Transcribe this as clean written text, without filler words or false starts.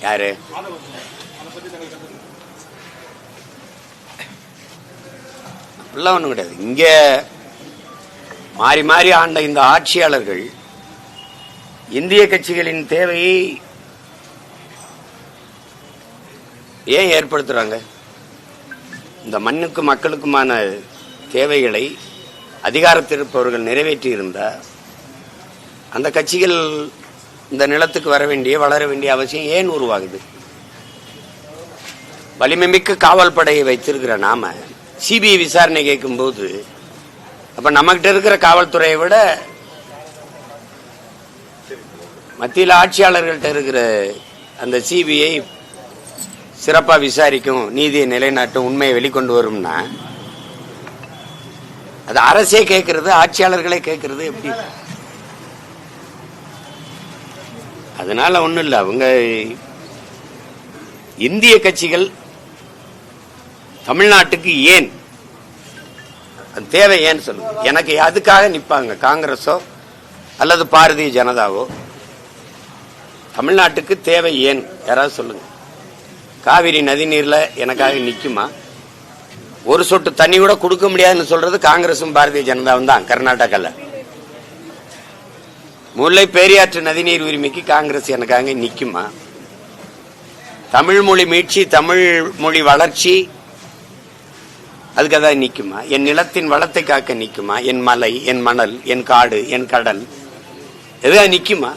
யாரு? அப்படிலாம் ஒன்றும் கிடையாது. இங்க மாறி மாறி ஆண்ட இந்த ஆட்சியாளர்கள் இந்திய கட்சிகளின் தேவையை ஏன் ஏற்படுத்துறாங்க? இந்த மண்ணுக்கு மக்களுக்குமான தேவைகளை அதிகாரத்தில் இருப்பவர்கள் நிறைவேற்றி இருந்தால் அந்த கட்சிகள் இந்த நிலத்துக்கு வர வேண்டிய வளர வேண்டிய அவசியம் ஏன் உருவாகுது? வலிமைமிக்க காவல் படையை வைத்திருக்கிற நாம சிபிஐ விசாரணை கேட்கும்போது அப்ப நம்மகிட்ட இருக்கிற காவல்துறையை விட மத்தியில் ஆட்சியாளர்கள்ட்ட இருக்கிற அந்த சிபிஐ சிறப்பா விசாரிக்கும், நீதியை நிலைநாட்டும், உண்மையை வெளிக்கொண்டு வரும்னா அது அரசே கேட்கறது, ஆட்சியாளர்களே கேட்கறது எப்படி? அதனால ஒண்ணும் இல்லை. அவங்க இந்திய கட்சிகள் தமிழ்நாட்டுக்கு ஏன் தேவை ஏன்னு சொல்லுங்க. எனக்கு அதுக்காக நிப்பாங்க காங்கிரஸோ அல்லது பாரதிய ஜனதாவோ. தமிழ்நாட்டுக்கு தேவை ஏன் யாராவது சொல்லுங்க. காவிரி நதி நீர்ல எனக்காக நிக்குமா? ஒரு சொட்டு தண்ணி கூட கொடுக்க முடியாதுன்னு சொல்றது காங்கிரசும் பாரதிய ஜனதாவும் தான். கர்நாடகால முல்லை பெரியாற்று நதிநீர் உரிமைக்கு காங்கிரஸ் எனக்காக நிக்குமா? தமிழ் மொழி மீட்சி, தமிழ் மொழி வளர்ச்சி அதுக்காக நிக்குமா? என் நிலத்தின் வளத்தை காக்க நிக்குமா? என் மலை, என் மணல், என் காடு, என் கடல் எதுக்காக நிக்குமா?